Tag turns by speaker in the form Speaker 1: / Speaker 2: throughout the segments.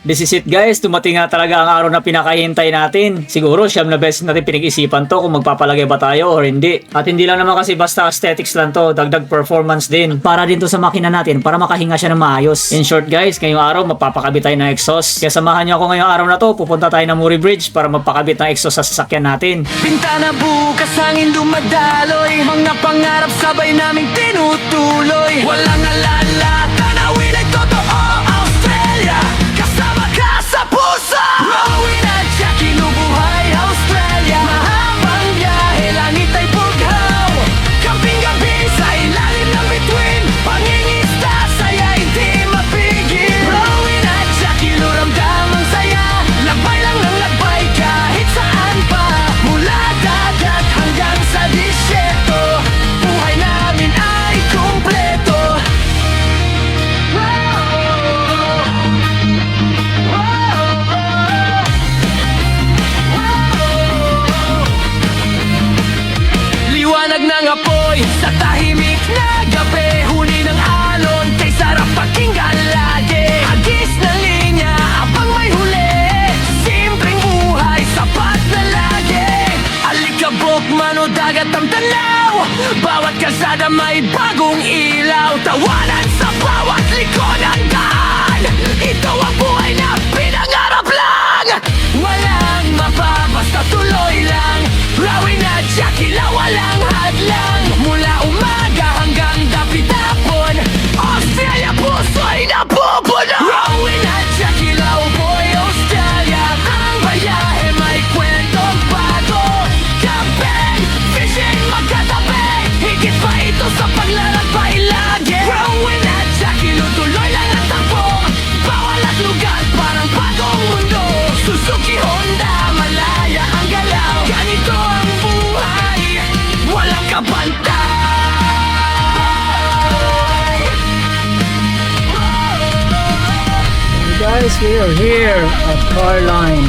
Speaker 1: This is it guys, dumating nga talaga ang araw na pinakahintay natin. Siguro siyam na beses natin pinag-isipan to kung magpapalagay ba tayo or hindi. At hindi lang naman kasi basta aesthetics lang to, dagdag performance din. Para din to sa makina natin para makahinga siya ng maayos. In short guys, ngayong araw magpapakabit tayo ng exhaust. Kaya samahan niyo ako ngayong araw na to, pupunta tayo ng Muri Bridge para magpakabit ng exhaust sa sasakyan natin.
Speaker 2: Bintana bukas, hangin dumadaloy, mga pangarap sabay naming tinutuloy. Walang alala, tanawin ay totoo. Australia, kasama ka sa puso. Rowing at siya kinubuhay Australia. Mahabang biyahe, langit ay bughaw. Gabi-gabi sa ilalim ng bituin, pangingisda, saya hindi mapigil. Rowing at siya kinuramdam ang saya. Lagbay lang ng lagbay kahit saan pa. Mula dagat hanggang sa disyerto, buhay namin ay kumpleto. Liwanag ng apoy sa tahimik na gabi, huni ng alon kay sarap pakinggan lagi. Agis na linya abang may huli, simpleng buhay sapat na lagi. Alikabok man o dagat ang tanaw, bawat kalsada may bagong ilaw. Tawanan sa bawat likod ng daan, ito ang buhay na pinangarap lang. Walang mapabasta, tuloy lang. Rawin at Shakila, walang hadlang. Mula umaga hanggang dapit-dapon, Australia puso'y napupuno. Rawin at Shakila, oh boy, Australia. Ang bayahe may kwentong bago. Camping, fishing, magkatabi, higit pa ito sa paglalakbay lagi. Rawin at Shakila, tuloy lang ang takbo. Bawal at lugar, parang bagong mundo. Suzuki, Honda, malaya ang galaw. Ganito ang buhay, walang kabantay.
Speaker 1: Guys, we are here at Carline.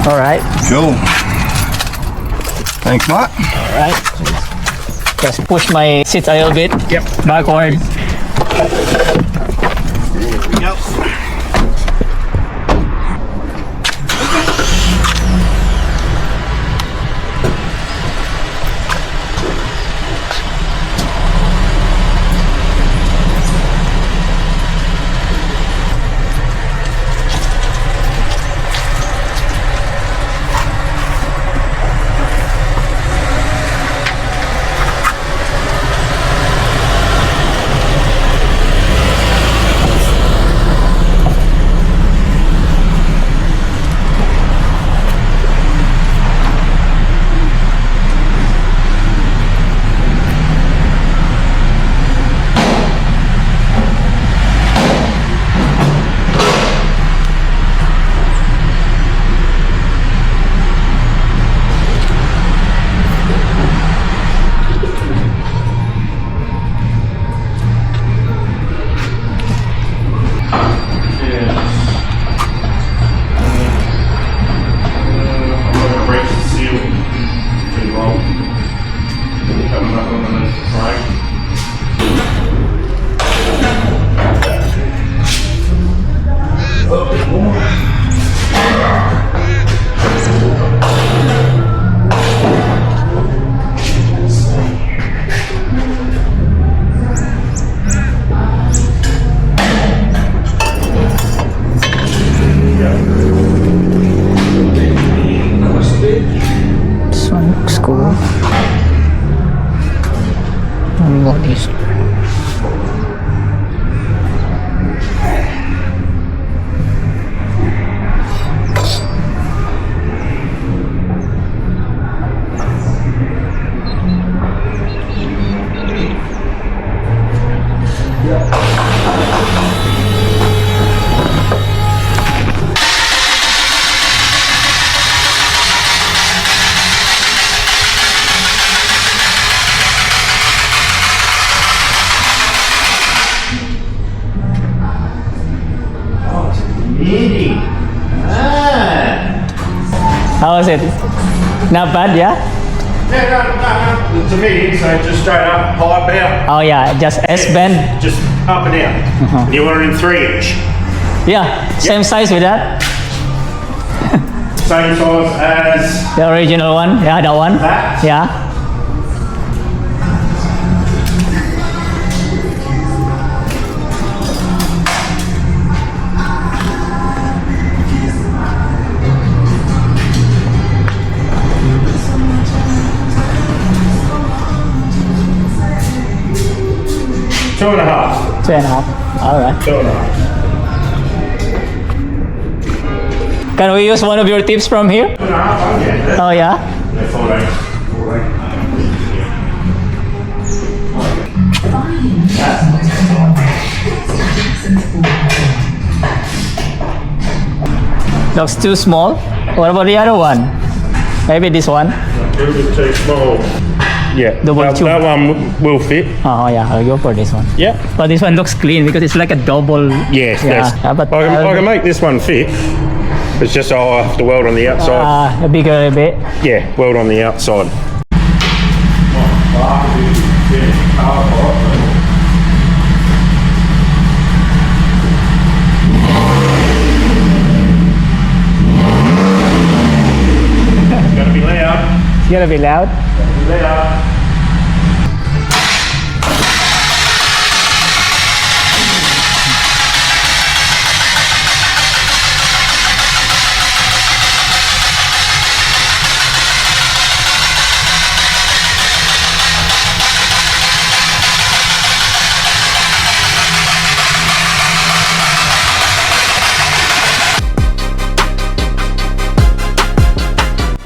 Speaker 1: Alright,
Speaker 3: Cool. Thanks, Matt.
Speaker 1: alright. Just push my seat a little bit.
Speaker 3: Yep.
Speaker 1: Backward.
Speaker 3: Yep.
Speaker 4: Breaks the seal pretty well. Coming up on the side.
Speaker 1: This one looks cool. What is How was it? Not bad, yeah?
Speaker 4: no. To me, so just straight up, pipe out.
Speaker 1: Oh yeah, just S-bend.
Speaker 4: Just up and out. You want it in 3-inch.
Speaker 1: Yeah, same size with that.
Speaker 4: Same size as
Speaker 1: The original one. Yeah, that one.
Speaker 4: that.
Speaker 1: Yeah.
Speaker 4: Two and a half.
Speaker 1: 2.5. All right.
Speaker 4: 2.5.
Speaker 1: Can we use one of your tips from here?
Speaker 4: 2.5, yeah.
Speaker 1: Oh yeah.
Speaker 4: Yeah, 14. 14.
Speaker 1: Looks too small. What about the other one? Maybe this one.
Speaker 4: It was too small. Yeah,
Speaker 1: Double
Speaker 4: that,
Speaker 1: tube.
Speaker 4: that one will fit.
Speaker 1: Oh yeah, I'll go for this one.
Speaker 4: Yeah.
Speaker 1: But this one looks clean because it's like a double.
Speaker 4: Yes,
Speaker 1: Yeah,
Speaker 4: yes.
Speaker 1: but
Speaker 4: I can make this one fit. It's just I'll have to weld on the outside.
Speaker 1: a bigger bit.
Speaker 4: Yeah, weld on the outside. Gotta be loud.
Speaker 1: It's gonna be loud.
Speaker 4: Loud.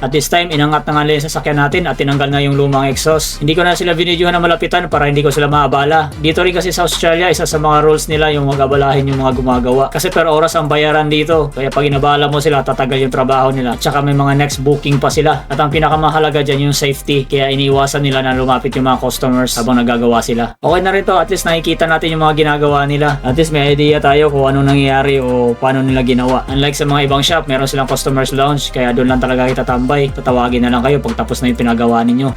Speaker 1: At this time, inangat na nga nila yung sasakyan natin at tinanggal na yung lumang exhaust. Hindi ko na sila binidyohan na malapitan para hindi ko sila maabala. Dito rin kasi sa Australia, isa sa mga rules nila yung mag-abalahin yung mga gumagawa. Kasi per oras ang bayaran dito. Kaya pag inabala mo sila, tatagal yung trabaho nila. Tsaka may mga next booking pa sila. At ang pinakamahalaga dyan yung safety. Kaya iniiwasan nila na lumapit yung mga customers habang nagagawa sila. Okay na rin to. At least nakikita natin yung mga ginagawa nila. At least may idea tayo kung anong nangyayari o paano nila ginawa. Unlike sa mga ibang shop, meron silang customers lounge. Kaya doon lang talaga kita tambay. Tatawagin na lang kayo pag tapos na yung pinagawa ninyo.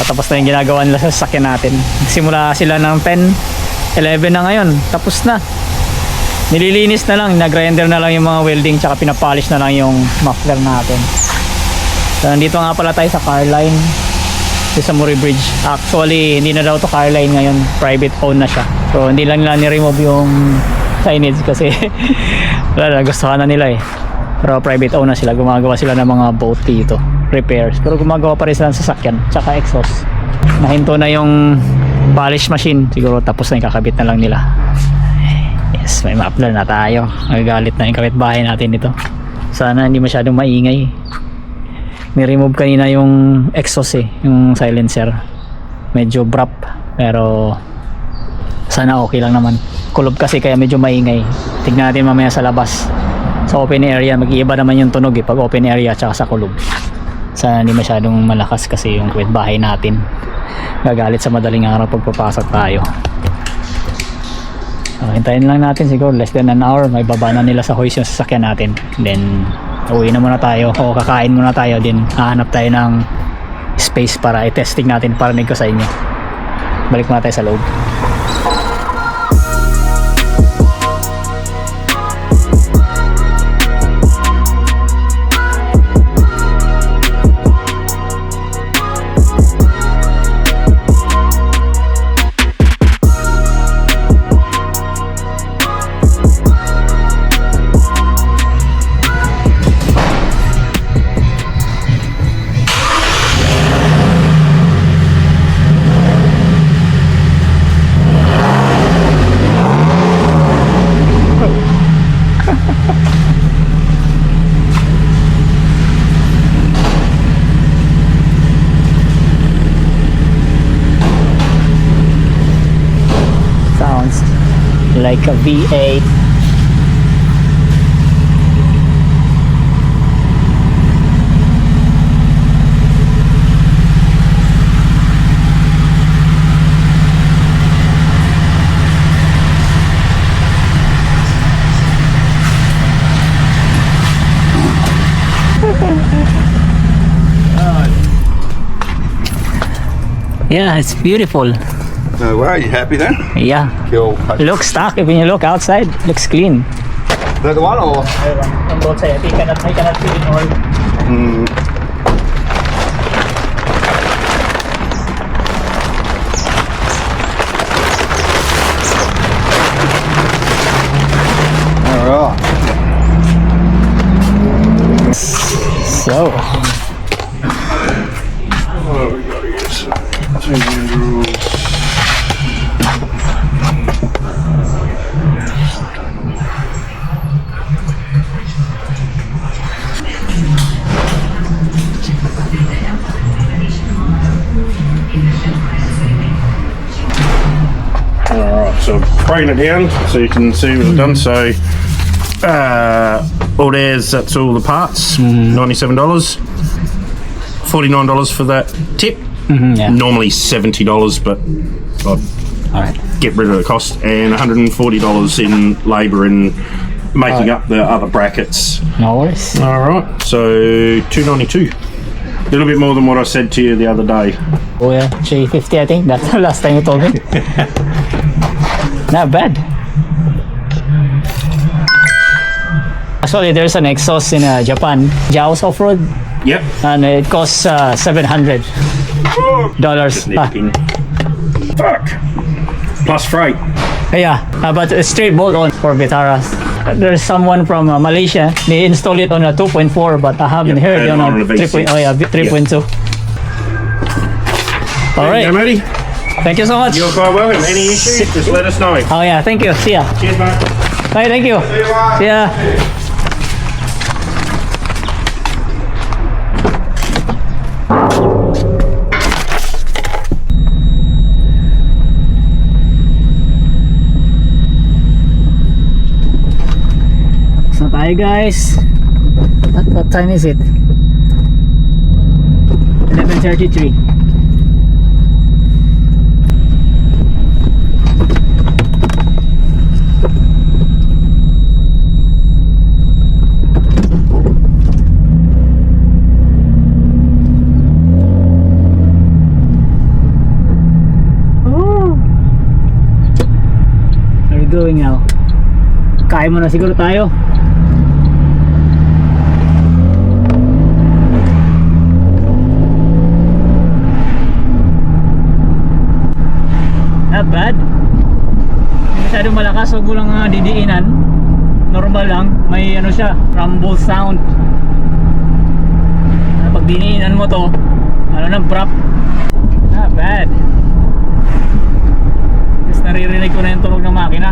Speaker 1: Tapos na yung ginagawa nila sa sasakyan natin. Simula sila ng 10, 11 na ngayon. Tapos na. Nililinis na lang, nag-render na lang yung mga welding tsaka pinapolish na lang yung muffler natin. So, nandito nga pala tayo sa Carline sa Murray Bridge. Actually, hindi na daw to Carline ngayon. Private owned na siya. So, hindi lang nila ni-remove yung signage kasi wala, nagustuhan na nila eh. Pero private owned na sila. Gumagawa sila ng mga boat dito. Repairs. Pero gumagawa pa rin sila ng sasakyan tsaka exhaust. Nahinto na yung polish machine. Siguro tapos na yung kakabit na lang nila. Yes, may ma-upload na tayo. Nagagalit na yung kapitbahay natin dito. Sana hindi masyadong maingay. Ni-remove kanina yung exhaust eh, yung silencer. Medyo brap, pero sana okay lang naman. Kulob kasi kaya medyo maingay. Tignan natin mamaya sa labas. Sa open area, mag-iiba naman yung tunog eh, pag open area tsaka sa kulob. Sana hindi masyadong malakas kasi yung kapitbahay natin. Gagalit sa madaling araw pagpapasok tayo. Hintayin lang natin siguro less than an hour, may baba na nila sa hoist yung sasakyan natin. Then uwi na muna tayo o kakain muna tayo, din hahanap tayo ng space para i-testing natin, parinig ko sa inyo. Balik muna tayo sa loob. like a V8. Yeah, it's beautiful.
Speaker 3: No way, you happy then?
Speaker 1: Yeah.
Speaker 3: Cool.
Speaker 1: Looks stock. When you look outside, looks clean.
Speaker 3: That the one or?
Speaker 1: On both sides, I cannot fit in all.
Speaker 3: Alright.
Speaker 1: So,
Speaker 3: What have we got here? 200 rules. Alright, so I've broken it down so you can see what I've done. So, all there's, that's all the parts, $97. $49 for that tip.
Speaker 1: yeah.
Speaker 3: Normally $70, but I'd
Speaker 1: All right.
Speaker 3: get rid of the cost. And $140 in labour and making up the other brackets.
Speaker 1: No worries.
Speaker 3: Alright, so $292. A little bit more than what I said to you the other day.
Speaker 1: Oh yeah, 350 I think. That's the last time you told me. Not bad. Actually, there's an exhaust in Japan, Jaws Off-Road,
Speaker 3: Yep.
Speaker 1: and it costs $700.
Speaker 3: Nipping. Fuck. Plus freight.
Speaker 1: Yeah, but a straight bolt on for Vitaras. There's someone from Malaysia. They installed it on a 2.4, but I haven't
Speaker 3: Yep,
Speaker 1: heard
Speaker 3: and
Speaker 1: on
Speaker 3: on
Speaker 1: a
Speaker 3: a V6.
Speaker 1: 3.2. All
Speaker 3: There you go,
Speaker 1: right.
Speaker 3: matey.
Speaker 1: Thank you so much.
Speaker 3: You're quite welcome. Any issues, just let us know.
Speaker 1: Oh yeah, thank you. See ya.
Speaker 3: Cheers, mate.
Speaker 1: Bye, thank you. See ya. So tayo guys. What time is it? 11:33. Where are we going now? Kain muna siguro tayo. Not bad. Masyadong malakas, huwag mo lang didiinan. Normal lang, may ano siya, rumble sound. Pag diniinan mo to, ano nang prop. Not bad. Just naririnig ko na yung tunog ng makina.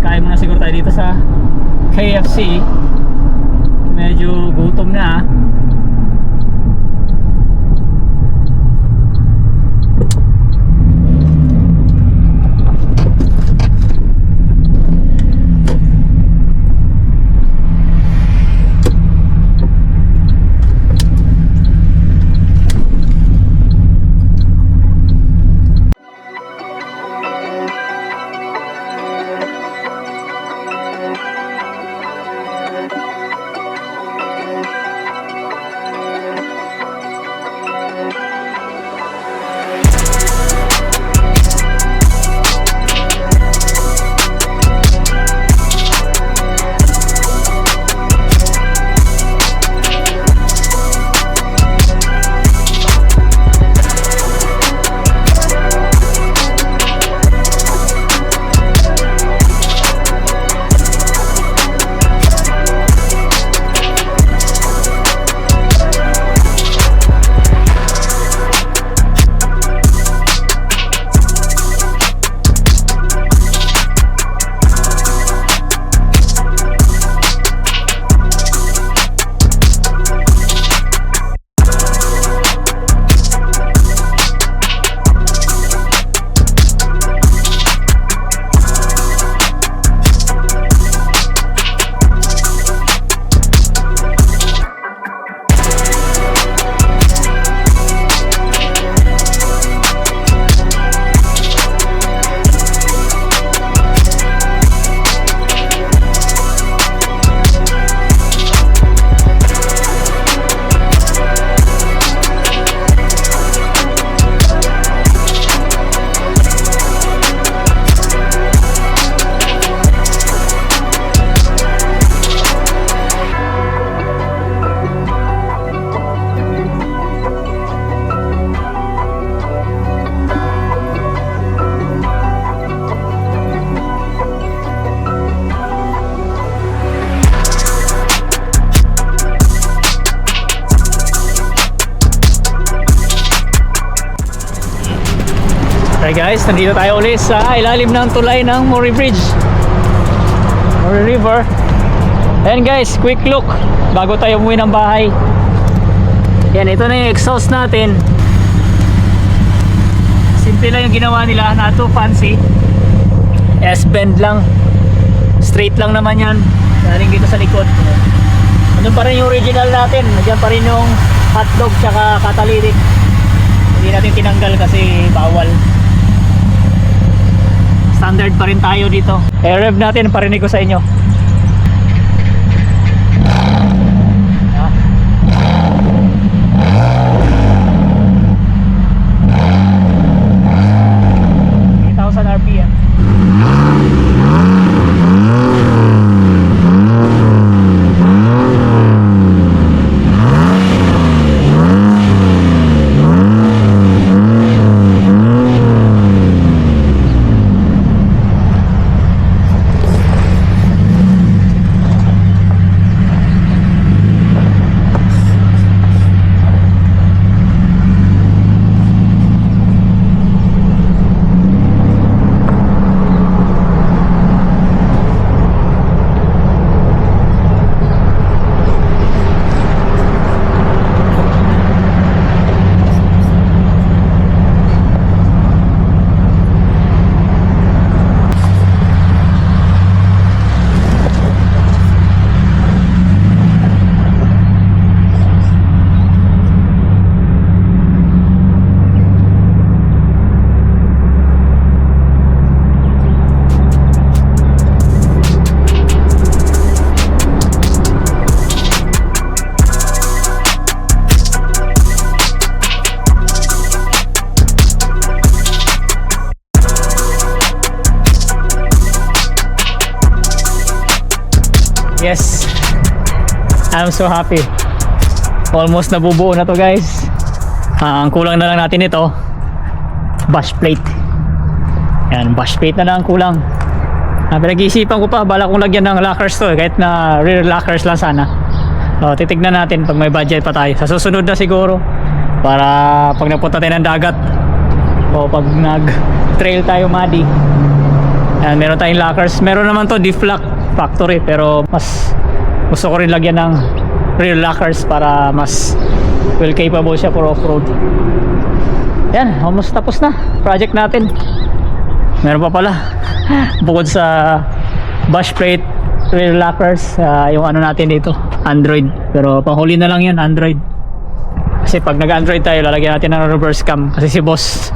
Speaker 1: Kaya mo na siguro tayo dito sa KFC. Medyo gutom na. Alright guys, nandito tayo ulit sa ilalim ng tulay ng Maury Bridge, Maury River. And guys, quick look bago tayo umuwi ng bahay. Yan, ito na yung exhaust natin. Simple lang yung ginawa nila, not too fancy. S-bend lang, straight lang naman yan. Galing dito sa likod. Ano pa rin yung original natin, nandiyan pa rin yung hotdog tsaka catalytic. Hindi natin tinanggal kasi bawal. Standard pa rin tayo dito. Rev natin, parinig ko sa inyo. Ah. 3,000 RPM. Yes, I'm so happy. Almost nabubuo na to guys. Ang kulang na lang natin ito, bush plate. Yan, bush plate na lang ang kulang. Pinag-iisipan ko pa, bala kong lagyan ng lockers to kahit na rear lockers lang sana. Titignan natin pag may budget pa tayo. Sa susunod na siguro, para pag napunta tayo ng dagat o pag nag trail tayo muddy. Yan, meron tayong lockers. Meron naman to Deflock factory, pero mas gusto ko rin lagyan ng rear lockers para mas well capable siya for off-road. Yan, almost tapos na project natin. Meron pa pala bukod sa bush plate, rear lockers, yung ano natin dito, Android, pero panghuli na lang yan, Android. Kasi pag nag-Android tayo, lalagyan natin ng reverse cam. Kasi si boss,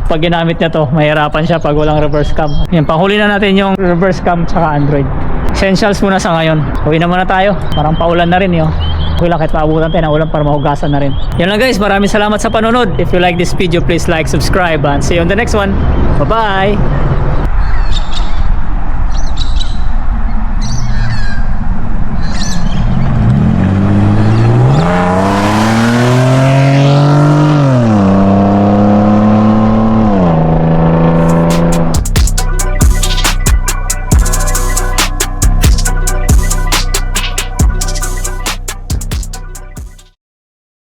Speaker 1: pag ginamit niya to, mahirapan siya pag walang reverse cam. Yan, panghuli na natin yung reverse cam tsaka Android. Essentials muna sa ngayon. Uwi na muna tayo. Parang paulan na rin yun. Okay lang kahit maabutan tayo ng ulan para mahugasan na rin. Yan lang guys, maraming salamat sa panonood. If you like this video, please like, subscribe, and see you on the next one. Bye-bye!